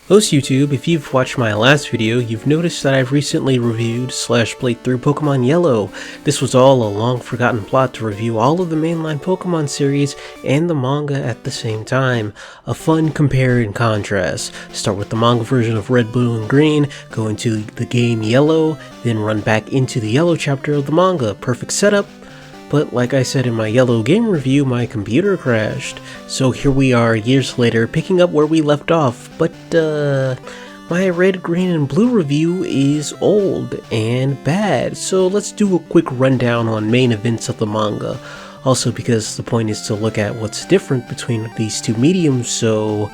Host YouTube, if you've watched my last video, you've noticed that I've recently reviewed / played through Pokemon Yellow. This was all a long forgotten plot to review all of the mainline Pokemon series and the manga at the same time. A fun compare and contrast. Start with the manga version of Red, Blue, and Green, go into the game Yellow, then run back into the Yellow chapter of the manga. Perfect setup. But like I said in my Yellow game review, my computer crashed. So here we are years later, picking up where we left off, but my Red, Green, and Blue review is old and bad, so let's do a quick rundown on main events of the manga. Also because the point is to look at what's different between these two mediums, so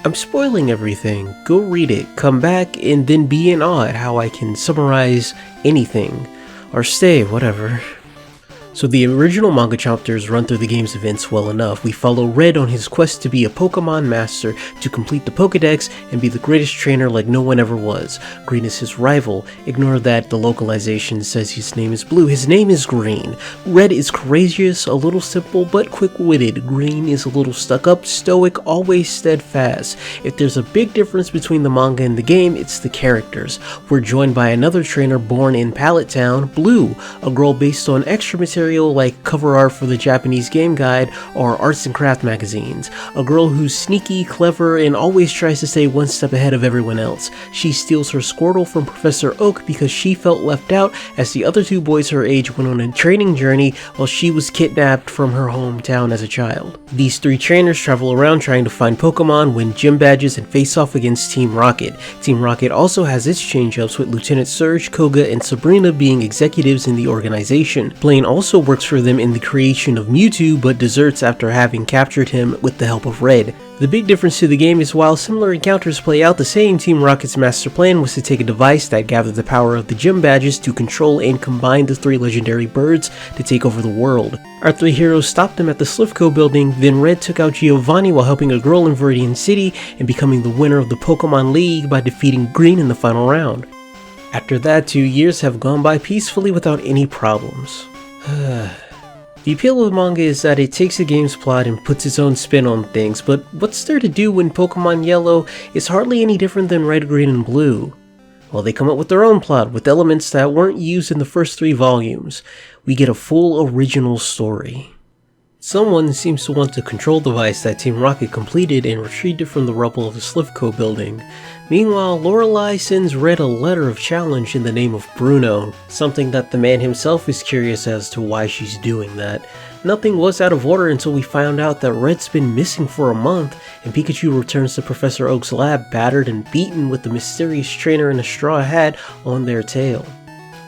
I'm spoiling everything. Go read it, come back, and then be in awe at how I can summarize anything. Or stay, whatever. So the original manga chapters run through the game's events well enough. We follow Red on his quest to be a Pokemon master, to complete the Pokedex and be the greatest trainer like no one ever was. Green is his rival. Ignore that the localization says his name is Blue. His name is Green. Red is courageous, a little simple, but quick-witted. Green is a little stuck-up, stoic, always steadfast. If there's a big difference between the manga and the game, it's the characters. We're joined by another trainer born in Pallet Town, Blue, a girl based on extra material like cover art for the Japanese game guide or arts and craft magazines. A girl who's sneaky, clever, and always tries to stay one step ahead of everyone else. She steals her Squirtle from Professor Oak because she felt left out as the other two boys her age went on a training journey while she was kidnapped from her hometown as a child. These three trainers travel around trying to find Pokemon, win gym badges, and face off against Team Rocket. Team Rocket also has its change-ups with Lieutenant Surge, Koga, and Sabrina being executives in the organization. Blaine also works for them in the creation of Mewtwo, but deserts after having captured him with the help of Red. The big difference to the game is while similar encounters play out the same, Team Rocket's master plan was to take a device that gathered the power of the gym badges to control and combine the three legendary birds to take over the world. Our three heroes stopped them at the Slivco building, then Red took out Giovanni while helping a girl in Viridian City and becoming the winner of the Pokemon League by defeating Green in the final round. After that, 2 years have gone by peacefully without any problems. The appeal of the manga is that it takes the game's plot and puts its own spin on things, but what's there to do when Pokemon Yellow is hardly any different than Red, Green, and Blue? Well, they come up with their own plot, with elements that weren't used in the first 3 volumes. We get a full original story. Someone seems to want to control the device that Team Rocket completed and retrieved it from the rubble of the Slivco building. Meanwhile, Lorelei sends Red a letter of challenge in the name of Bruno, something that the man himself is curious as to why she's doing that. Nothing was out of order until we found out that Red's been missing for a month, and Pikachu returns to Professor Oak's lab battered and beaten with the mysterious trainer in a straw hat on their tail.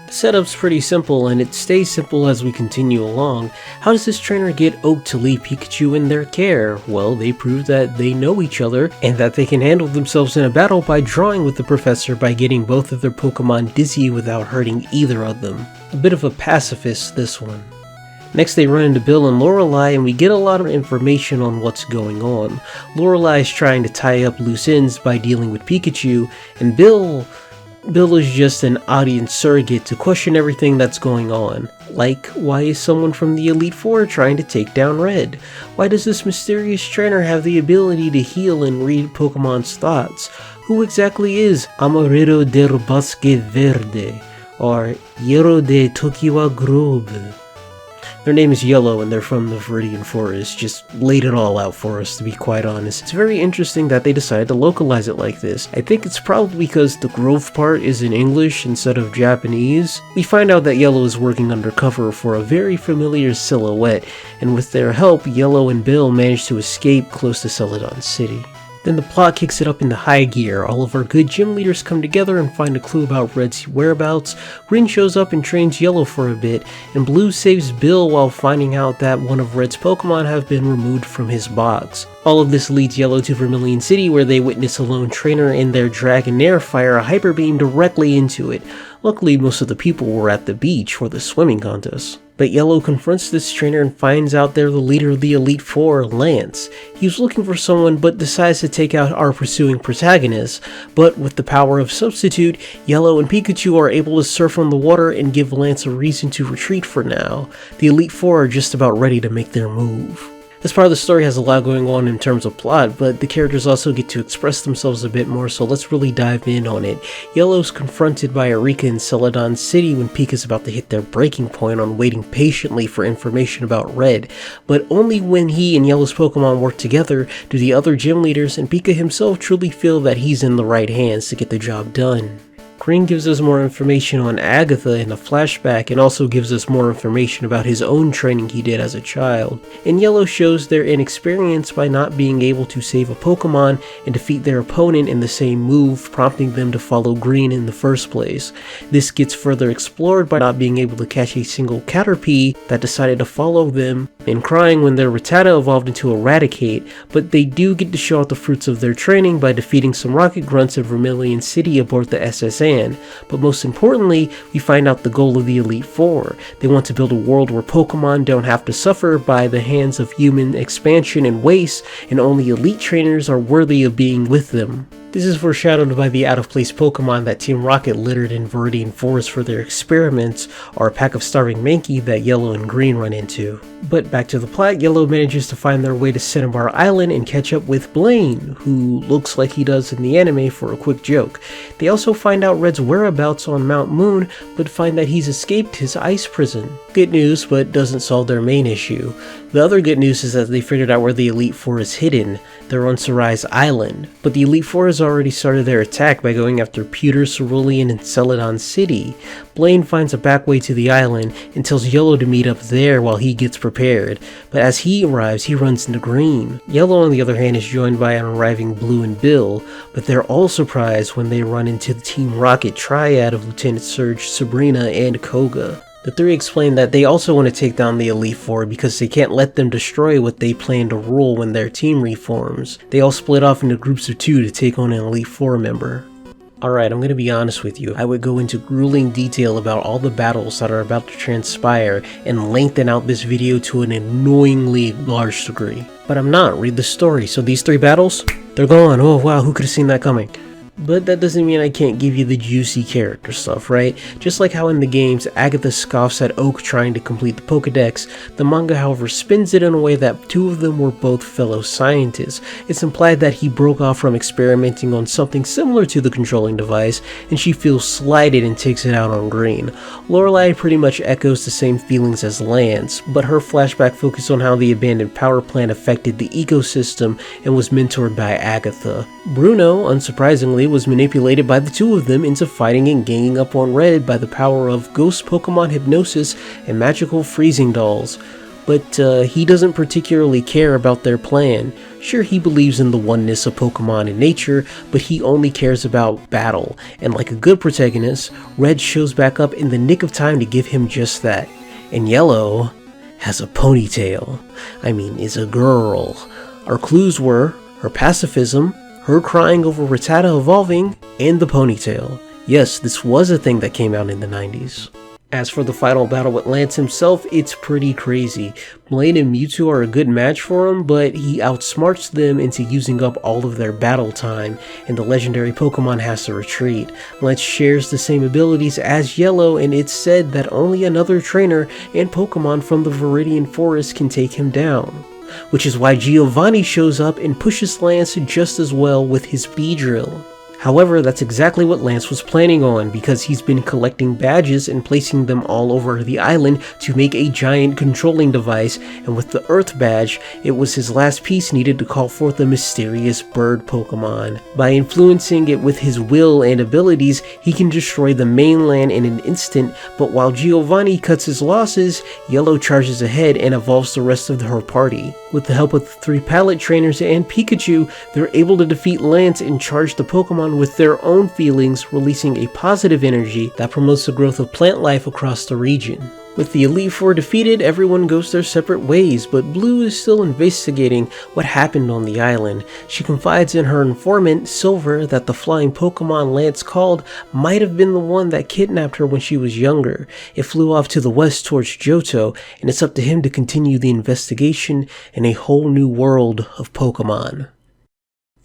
The setup's pretty simple, and it stays simple as we continue along. How does this trainer get Oak to leave Pikachu in their care? Well, they prove that they know each other, and that they can handle themselves in a battle by drawing with the professor by getting both of their Pokemon dizzy without hurting either of them. A bit of a pacifist, this one. Next they run into Bill and Lorelei, and we get a lot of information on what's going on. Lorelei is trying to tie up loose ends by dealing with Pikachu, and Bill is just an audience surrogate to question everything that's going on. Like, why is someone from the Elite Four trying to take down Red? Why does this mysterious trainer have the ability to heal and read Pokemon's thoughts? Who exactly is Amarero del Bosque Verde, or Hierro de Tokiwa Grove? Their name is Yellow and they're from the Viridian Forest. Just laid it all out for us, to be quite honest. It's very interesting that they decided to localize it like this. I think it's probably because the Grove part is in English instead of Japanese. We find out that Yellow is working undercover for a very familiar silhouette, and with their help, Yellow and Bill manage to escape close to Celadon City. Then the plot kicks it up into high gear. All of our good gym leaders come together and find a clue about Red's whereabouts. Green shows up and trains Yellow for a bit, and Blue saves Bill while finding out that one of Red's Pokemon have been removed from his box. All of this leads Yellow to Vermilion City, where they witness a lone trainer and their Dragonair fire a Hyper Beam directly into it. Luckily, most of the people were at the beach for the swimming contest. But Yellow confronts this trainer and finds out they're the leader of the Elite Four, Lance. He was looking for someone but decides to take out our pursuing protagonist. But with the power of Substitute, Yellow and Pikachu are able to surf on the water and give Lance a reason to retreat for now. The Elite Four are just about ready to make their move. This part of the story has a lot going on in terms of plot, but the characters also get to express themselves a bit more, so let's really dive in on it. Yellow's confronted by Eureka in Celadon City when Pika's about to hit their breaking point on waiting patiently for information about Red, but only when he and Yellow's Pokemon work together do the other gym leaders and Pika himself truly feel that he's in the right hands to get the job done. Green gives us more information on Agatha in a flashback and also gives us more information about his own training he did as a child. And Yellow shows their inexperience by not being able to save a Pokemon and defeat their opponent in the same move, prompting them to follow Green in the first place. This gets further explored by not being able to catch a single Caterpie that decided to follow them, and crying when their Rattata evolved into Eradicate, but they do get to show out the fruits of their training by defeating some Rocket Grunts in Vermilion City aboard the SSN. But most importantly, we find out the goal of the Elite Four. They want to build a world where Pokemon don't have to suffer by the hands of human expansion and waste, and only elite trainers are worthy of being with them. This is foreshadowed by the out-of-place Pokemon that Team Rocket littered in Viridian Forest for their experiments, or a pack of starving Mankey that Yellow and Green run into. But back to the plot, Yellow manages to find their way to Cinnabar Island and catch up with Blaine, who looks like he does in the anime for a quick joke. They also find out Red's whereabouts on Mount Moon, but find that he's escaped his ice prison. Good news, but doesn't solve their main issue. The other good news is that they figured out where the Elite Four is hidden. They're on Sarai's Island, but the Elite Four has already started their attack by going after Pewter, Cerulean, and Celadon City. Blaine finds a back way to the island and tells Yellow to meet up there while he gets prepared, but as he arrives, he runs into Green. Yellow, on the other hand, is joined by an arriving Blue and Bill, but they're all surprised when they run into the Team Rocket triad of Lieutenant Surge, Sabrina, and Koga. The three explain that they also want to take down the Elite Four because they can't let them destroy what they plan to rule when their team reforms. They all split off into groups of 2 to take on an Elite Four member. Alright, I'm gonna be honest with you. I would go into grueling detail about all the battles that are about to transpire and lengthen out this video to an annoyingly large degree. But I'm not. Read the story. So these 3 battles, they're gone. Oh wow, who could have seen that coming? But that doesn't mean I can't give you the juicy character stuff, right? Just like how in the games, Agatha scoffs at Oak trying to complete the Pokedex, the manga however spins it in a way that 2 of them were both fellow scientists. It's implied that he broke off from experimenting on something similar to the controlling device, and she feels slighted and takes it out on Green. Lorelei pretty much echoes the same feelings as Lance, but her flashback focused on how the abandoned power plant affected the ecosystem and was mentored by Agatha. Bruno, unsurprisingly, was manipulated by the 2 of them into fighting and ganging up on Red by the power of ghost Pokemon hypnosis and magical freezing dolls. But he doesn't particularly care about their plan. Sure, he believes in the oneness of Pokemon and nature, but he only cares about battle, and like a good protagonist, Red shows back up in the nick of time to give him just that. And Yellow has a ponytail. I mean, is a girl. Our clues were her pacifism, her crying over Rattata evolving, and the ponytail. Yes, this was a thing that came out in the 90s. As for the final battle with Lance himself, it's pretty crazy. Blaine and Mewtwo are a good match for him, but he outsmarts them into using up all of their battle time, and the legendary Pokemon has to retreat. Lance shares the same abilities as Yellow, and it's said that only another trainer and Pokemon from the Viridian Forest can take him down. Which is why Giovanni shows up and pushes Lance just as well with his Beedrill. However, that's exactly what Lance was planning on, because he's been collecting badges and placing them all over the island to make a giant controlling device, and with the Earth badge, it was his last piece needed to call forth a mysterious bird Pokemon. By influencing it with his will and abilities, he can destroy the mainland in an instant, but while Giovanni cuts his losses, Yellow charges ahead and evolves the rest of her party. With the help of the 3 palette trainers and Pikachu, they're able to defeat Lance and charge the Pokemon with their own feelings, releasing a positive energy that promotes the growth of plant life across the region. With the Elite Four defeated, everyone goes their separate ways, but Blue is still investigating what happened on the island. She confides in her informant, Silver, that the flying Pokemon Lance called might have been the one that kidnapped her when she was younger. It flew off to the west towards Johto, and it's up to him to continue the investigation in a whole new world of Pokemon.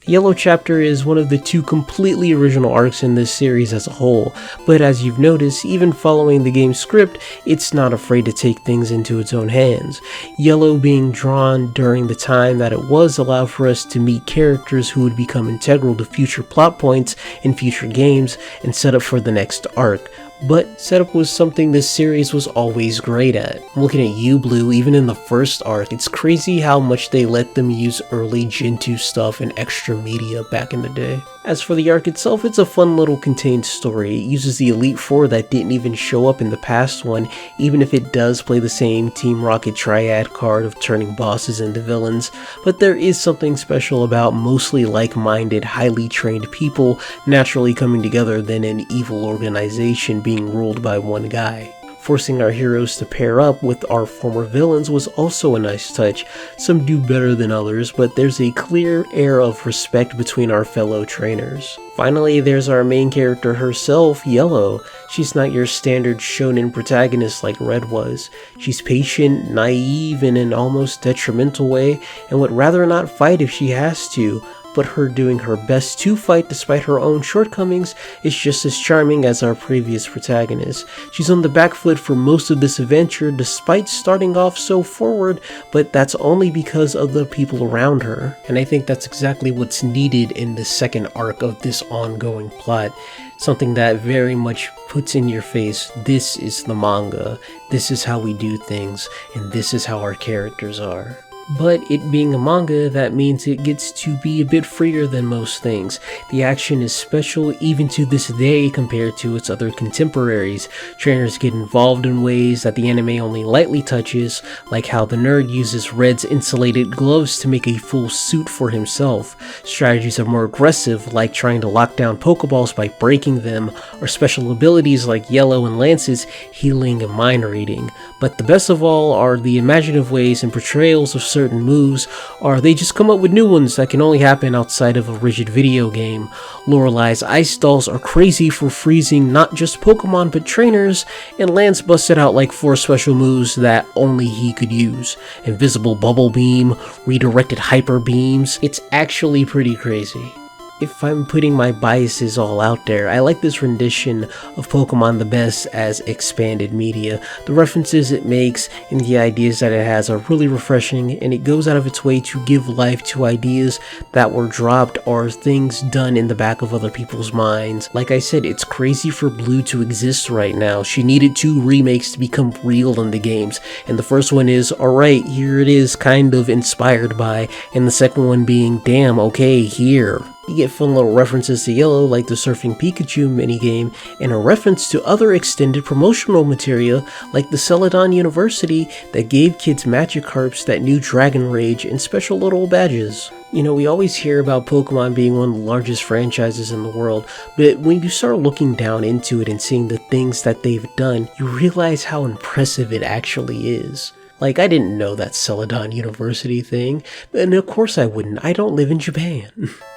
Yellow Chapter is one of the 2 completely original arcs in this series as a whole, but as you've noticed, even following the game's script, it's not afraid to take things into its own hands. Yellow being drawn during the time that it was allowed for us to meet characters who would become integral to future plot points in future games and set up for the next arc. But setup was something this series was always great at. Looking at you, Blue, even in the first arc, it's crazy how much they let them use early Gen 2 stuff and extra media back in the day. As for the arc itself, it's a fun little contained story. It uses the Elite Four that didn't even show up in the past one, even if it does play the same Team Rocket triad card of turning bosses into villains, but there is something special about mostly like-minded, highly trained people naturally coming together than an evil organization being ruled by one guy. Forcing our heroes to pair up with our former villains was also a nice touch. Some do better than others, but there's a clear air of respect between our fellow trainers. Finally, there's our main character herself, Yellow. She's not your standard shonen protagonist like Red was. She's patient, naive in an almost detrimental way, and would rather not fight if she has to. But her doing her best to fight despite her own shortcomings is just as charming as our previous protagonist. She's on the back foot for most of this adventure despite starting off so forward, but that's only because of the people around her. And I think that's exactly what's needed in the second arc of this ongoing plot. Something that very much puts in your face, this is the manga, this is how we do things, and this is how our characters are. But it being a manga, that means it gets to be a bit freer than most things. The action is special even to this day compared to its other contemporaries. Trainers get involved in ways that the anime only lightly touches, like how the nerd uses Red's insulated gloves to make a full suit for himself. Strategies are more aggressive, like trying to lock down Pokeballs by breaking them, or special abilities like Yellow and Lance's healing and mind reading. But the best of all are the imaginative ways and portrayals of certain moves, or they just come up with new ones that can only happen outside of a rigid video game. Lorelei's ice dolls are crazy for freezing not just Pokemon but trainers, and Lance busted out like 4 special moves that only he could use. Invisible Bubble Beam, redirected Hyper Beams, it's actually pretty crazy. If I'm putting my biases all out there, I like this rendition of Pokemon the best as expanded media. The references it makes and the ideas that it has are really refreshing, and it goes out of its way to give life to ideas that were dropped or things done in the back of other people's minds. Like I said, it's crazy for Blue to exist right now. She needed 2 remakes to become real in the games, and the first one is, alright, here it is, kind of inspired by, and the second one being, damn, okay, here. You get fun little references to Yellow like the Surfing Pikachu minigame, and a reference to other extended promotional material like the Celadon University that gave kids Magikarps that knew Dragon Rage and special little badges. You know, we always hear about Pokemon being one of the largest franchises in the world, but when you start looking down into it and seeing the things that they've done, you realize how impressive it actually is. Like, I didn't know that Celadon University thing, and of course I wouldn't, I don't live in Japan.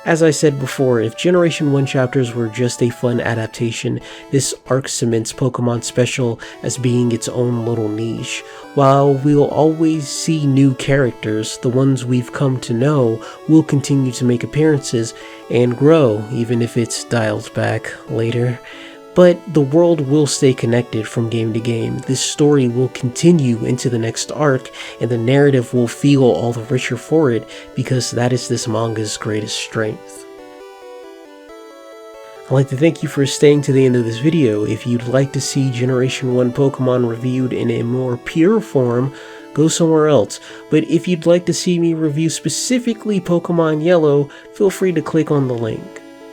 As I said before, if Generation 1 chapters were just a fun adaptation, this arc cements Pokemon Special as being its own little niche. While we'll always see new characters, the ones we've come to know will continue to make appearances and grow, even if it's dialed back later. But the world will stay connected from game to game. This story will continue into the next arc, and the narrative will feel all the richer for it, because that is this manga's greatest strength. I'd like to thank you for staying to the end of this video. If you'd like to see Generation 1 Pokemon reviewed in a more pure form, go somewhere else. But if you'd like to see me review specifically Pokemon Yellow, feel free to click on the link.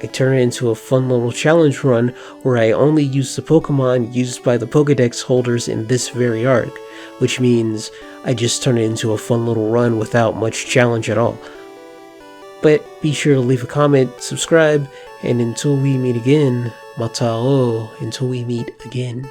I turn it into a fun little challenge run where I only use the Pokemon used by the Pokedex holders in this very arc, which means I just turn it into a fun little run without much challenge at all. But be sure to leave a comment, subscribe, and until we meet again, matao, until we meet again.